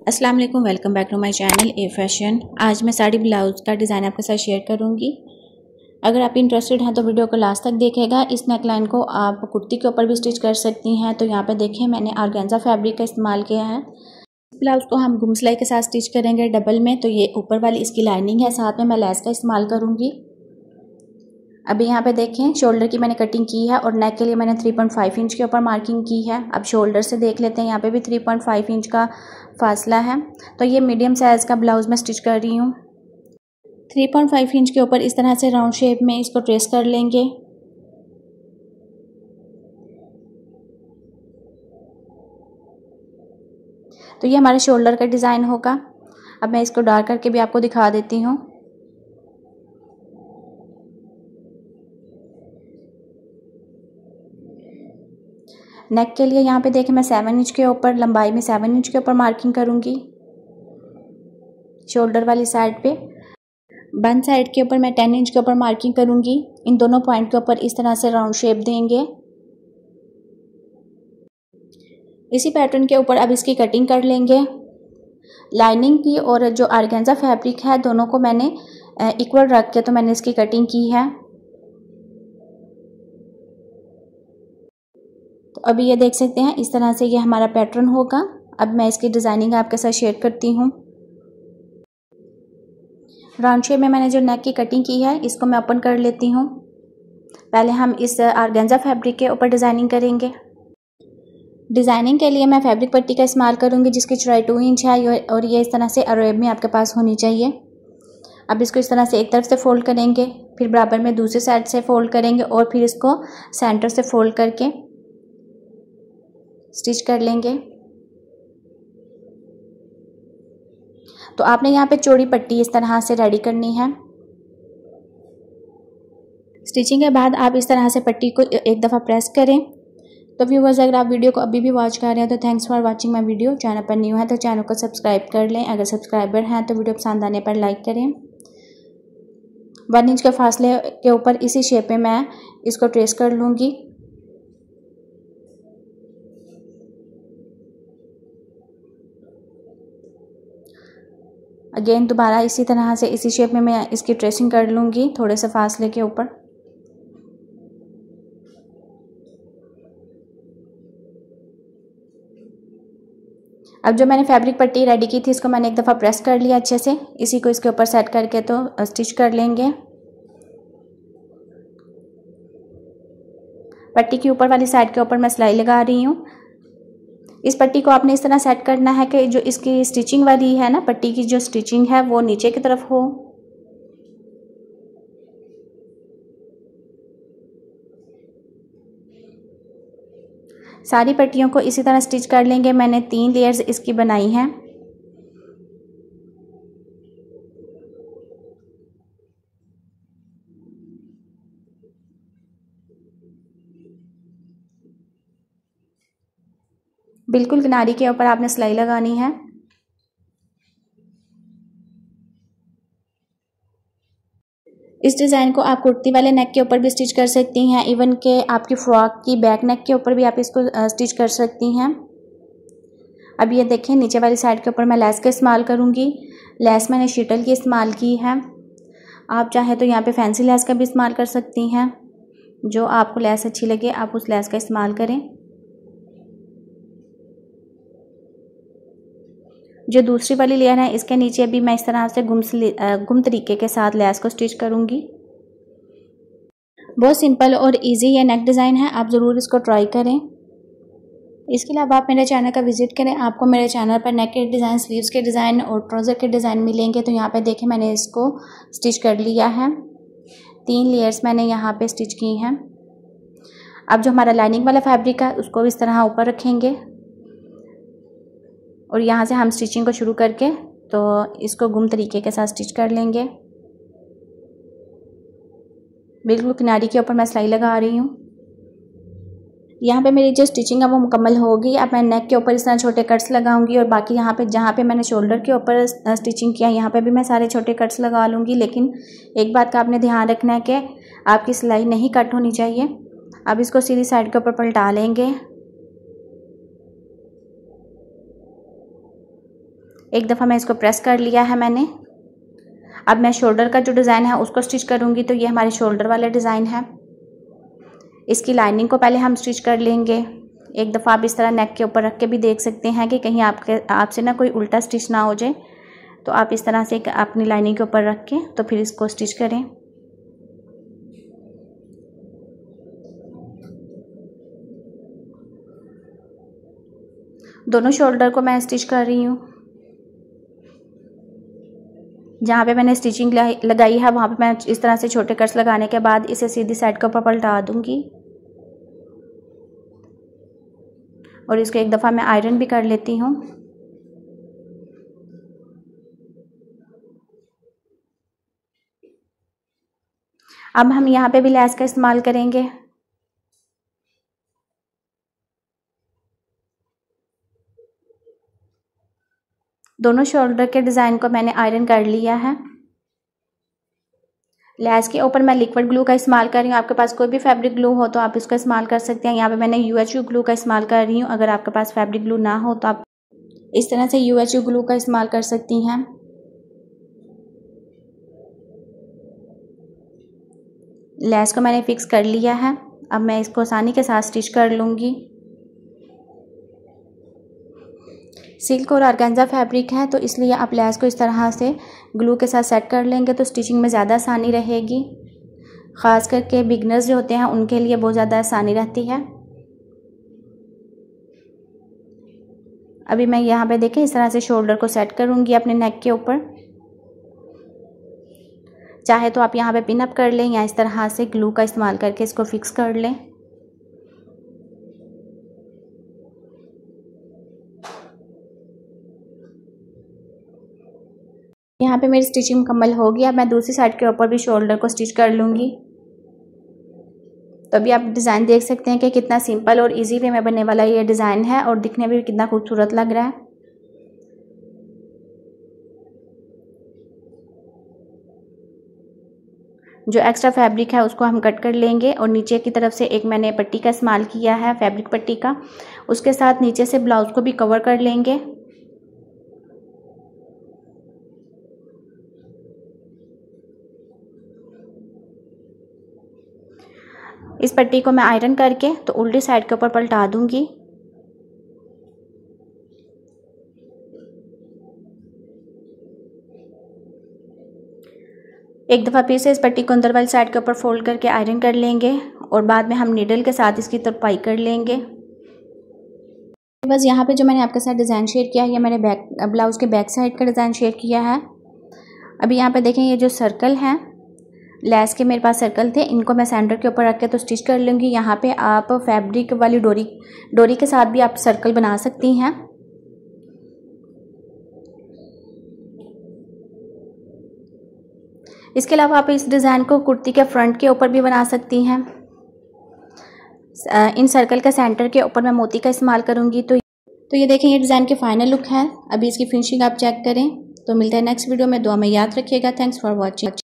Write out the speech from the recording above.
अस्सलाम वालेकुम, welcome back to my channel a fashion. आज मैं साड़ी ब्लाउज़ का डिज़ाइन आपके साथ शेयर करूंगी। अगर आप इंटरेस्टेड हैं तो वीडियो को लास्ट तक देखेगा। इस नेकलाइन को आप कुर्ती के ऊपर भी स्टिच कर सकती हैं। तो यहाँ पे देखिए मैंने ऑर्गेन्जा फैब्रिक का इस्तेमाल किया है। ब्लाउज़ को हम गुम सिलाई के साथ स्टिच करेंगे डबल में। तो ये ऊपर वाली इसकी लाइनिंग है, साथ में मैं लेस का इस्तेमाल करूँगी। अभी यहाँ पे देखें शोल्डर की मैंने कटिंग की है और नेक के लिए मैंने 3.5 इंच के ऊपर मार्किंग की है। अब शोल्डर से देख लेते हैं, यहाँ पे भी 3.5 इंच का फासला है। तो ये मीडियम साइज़ का ब्लाउज़ मैं स्टिच कर रही हूँ। 3.5 इंच के ऊपर इस तरह से राउंड शेप में इसको ट्रेस कर लेंगे। तो ये हमारे शोल्डर का डिज़ाइन होगा। अब मैं इसको डार्क करके भी आपको दिखा देती हूँ। नेक के लिए यहाँ पे देखें मैं 7 इंच के ऊपर लंबाई में 7 इंच के ऊपर मार्किंग करूँगी शोल्डर वाली साइड पे। बन साइड के ऊपर मैं 10 इंच के ऊपर मार्किंग करूँगी। इन दोनों पॉइंट के ऊपर इस तरह से राउंड शेप देंगे। इसी पैटर्न के ऊपर अब इसकी कटिंग कर लेंगे। लाइनिंग की और जो ऑर्गेन्जा फैब्रिक है दोनों को मैंने इक्वल रख के तो मैंने इसकी कटिंग की है। तो अभी ये देख सकते हैं इस तरह से ये हमारा पैटर्न होगा। अब मैं इसकी डिज़ाइनिंग आपके साथ शेयर करती हूँ। राउंड शेप में मैंने जो नेक की कटिंग की है इसको मैं ओपन कर लेती हूँ। पहले हम इस ऑर्गेन्जा फैब्रिक के ऊपर डिज़ाइनिंग करेंगे। डिज़ाइनिंग के लिए मैं फैब्रिक पट्टी का इस्तेमाल करूँगी जिसकी चौड़ाई 2 इंच है और ये इस तरह से अरेब में आपके पास होनी चाहिए। अब इसको इस तरह से एक तरफ से फोल्ड करेंगे, फिर बराबर में दूसरी साइड से फोल्ड करेंगे और फिर इसको सेंटर से फोल्ड करके स्टिच कर लेंगे। तो आपने यहाँ पे चौड़ी पट्टी इस तरह से रेडी करनी है। स्टिचिंग के बाद आप इस तरह से पट्टी को एक दफ़ा प्रेस करें। तो व्यूअर्स, अगर आप वीडियो को अभी भी वॉच कर रहे हैं तो thanks for watching my video. Channel पर न्यू है तो चैनल को सब्सक्राइब कर लें। अगर सब्सक्राइबर हैं तो वीडियो पसंद आने पर लाइक करें। 1 इंच के फासले के ऊपर इसी शेप में मैं इसको ट्रेस कर लूँगी। अगेन दोबारा इसी तरह से इसी शेप में मैं इसकी ट्रेसिंग कर लूँगी थोड़े से फासले के ऊपर। अब जो मैंने फैब्रिक पट्टी रेडी की थी इसको मैंने एक दफ़ा प्रेस कर लिया अच्छे से। इसी को इसके ऊपर सेट करके तो स्टिच कर लेंगे। पट्टी की ऊपर वाली साइड के ऊपर मैं सिलाई लगा रही हूँ। इस पट्टी को आपने इस तरह सेट करना है कि जो इसकी स्टिचिंग वाली है ना, पट्टी की जो स्टिचिंग है वो नीचे की तरफ हो। सारी पट्टियों को इसी तरह स्टिच कर लेंगे। मैंने 3 लेयर्स इसकी बनाई हैं। बिल्कुल किनारी के ऊपर आपने सिलाई लगानी है। इस डिज़ाइन को आप कुर्ती वाले नेक के ऊपर भी स्टिच कर सकती हैं। इवन के आपकी फ्रॉक की बैक नेक के ऊपर भी आप इसको स्टिच कर सकती हैं। अब ये देखें नीचे वाली साइड के ऊपर मैं लेस का इस्तेमाल करूँगी। लेस मैंने शीटल की इस्तेमाल की है। आप चाहे तो यहाँ पे फैंसी लेस का भी इस्तेमाल कर सकती हैं। जो आपको लेस अच्छी लगे आप उस लेस का इस्तेमाल करें। जो दूसरी वाली लेयर है इसके नीचे भी मैं इस तरह से गुम तरीके के साथ लेस को स्टिच करूँगी। बहुत सिंपल और इजी ये नेक डिज़ाइन है, आप ज़रूर इसको ट्राई करें। इसके अलावा आप मेरे चैनल का विजिट करें, आपको मेरे चैनल पर नेक के डिज़ाइन, स्लीव्स के डिज़ाइन और ट्राउज़र के डिज़ाइन मिलेंगे। तो यहाँ पे देखें मैंने इसको स्टिच कर लिया है। 3 लेयर्स मैंने यहाँ पे स्टिच की हैं। अब जो हमारा लाइनिंग वाला फैब्रिक है उसको इस तरह ऊपर रखेंगे और यहाँ से हम स्टिचिंग को शुरू करके तो इसको गुम तरीके के साथ स्टिच कर लेंगे। बिल्कुल किनारी के ऊपर मैं सिलाई लगा रही हूँ। यहाँ पे मेरी जो स्टिचिंग है वो मुकम्मल होगी। अब मैं नेक के ऊपर इस तरह छोटे कट्स लगाऊंगी और बाकी यहाँ पे जहाँ पे मैंने शोल्डर के ऊपर स्टिचिंग किया यहाँ पे भी मैं सारे छोटे कट्स लगा लूँगी। लेकिन एक बात का आपने ध्यान रखना है कि आपकी सिलाई नहीं कट होनी चाहिए। अब इसको सीधी साइड के ऊपर पलटा लेंगे। एक दफ़ा मैं इसको प्रेस कर लिया है मैंने। अब मैं शोल्डर का जो डिज़ाइन है उसको स्टिच करूँगी। तो ये हमारी शोल्डर वाला डिज़ाइन है। इसकी लाइनिंग को पहले हम स्टिच कर लेंगे। एक दफ़ा आप इस तरह नेक के ऊपर रख के भी देख सकते हैं कि कहीं आपसे ना कोई उल्टा स्टिच ना हो जाए। तो आप इस तरह से अपनी लाइनिंग के ऊपर रख के तो फिर इसको स्टिच करें। दोनों शोल्डर को मैं स्टिच कर रही हूँ। जहाँ पे मैंने स्टिचिंग लगाई है वहाँ पे मैं इस तरह से छोटे कट्स लगाने के बाद इसे सीधी साइड के ऊपर पलटा दूँगी और इसको एक दफ़ा मैं आयरन भी कर लेती हूँ। अब हम यहाँ पे भी लेस का इस्तेमाल करेंगे। दोनों शोल्डर के डिज़ाइन को मैंने आयरन कर लिया है। लेस के ऊपर मैं लिक्विड ग्लू का इस्तेमाल कर रही हूँ। आपके पास कोई भी फैब्रिक ग्लू हो तो आप इसका इस्तेमाल कर सकते हैं। यहाँ पे मैंने UHU ग्लू का इस्तेमाल कर रही हूँ। अगर आपके पास फैब्रिक ग्लू ना हो तो आप इस तरह से UHU ग्लू का इस्तेमाल कर सकती हैं। लेस को मैंने फिक्स कर लिया है। अब मैं इसको आसानी के साथ स्टिच कर लूँगी। सिल्क और ऑर्गेन्जा फैब्रिक है तो इसलिए आप लेस को इस तरह से ग्लू के साथ सेट कर लेंगे तो स्टिचिंग में ज़्यादा आसानी रहेगी। ख़ास करके बिगनर्स जो होते हैं उनके लिए बहुत ज़्यादा आसानी रहती है। अभी मैं यहाँ पे देखें इस तरह से शोल्डर को सेट करूँगी अपने नेक के ऊपर। चाहे तो आप यहाँ पे पिन अप कर लें या इस तरह से ग्लू का इस्तेमाल करके इसको फिक्स कर लें। यहाँ पे मेरी स्टिचिंग मुकम्मल हो गई। अब मैं दूसरी साइड के ऊपर भी शोल्डर को स्टिच कर लूँगी। तो अभी आप डिज़ाइन देख सकते हैं कि कितना सिंपल और इजी वे में बनने वाला ये डिज़ाइन है और दिखने में भी कितना खूबसूरत लग रहा है। जो एक्स्ट्रा फैब्रिक है उसको हम कट कर लेंगे और नीचे की तरफ से एक मैंने पट्टी का इस्तेमाल किया है, फैब्रिक पट्टी का। उसके साथ नीचे से ब्लाउज को भी कवर कर लेंगे। इस पट्टी को मैं आयरन करके तो उल्टी साइड के ऊपर पलटा दूंगी। एक दफ़ा फिर से इस पट्टी को अंदर वाली साइड के ऊपर फोल्ड करके आयरन कर लेंगे और बाद में हम नीडल के साथ इसकी तरपाई कर लेंगे। बस यहाँ पे जो मैंने आपके साथ डिज़ाइन शेयर किया है ये मैंने ब्लाउज़ के बैक साइड का डिज़ाइन शेयर किया है। अभी यहाँ पे देखें ये जो सर्कल हैं लेस के मेरे पास सर्कल थे, इनको मैं सेंटर के ऊपर रख के तो स्टिच कर लूँगी। यहाँ पे आप फैब्रिक वाली डोरी के साथ भी आप सर्कल बना सकती हैं। इसके अलावा आप इस डिज़ाइन को कुर्ती के फ्रंट के ऊपर भी बना सकती हैं। इन सर्कल के सेंटर के ऊपर मैं मोती का इस्तेमाल करूँगी। तो ये देखें ये डिज़ाइन के फाइनल लुक है। अभी इसकी फिनिशिंग आप चेक करें। तो मिलते हैं नेक्स्ट वीडियो में। दुआ में याद रखिएगा। Thanks for watching.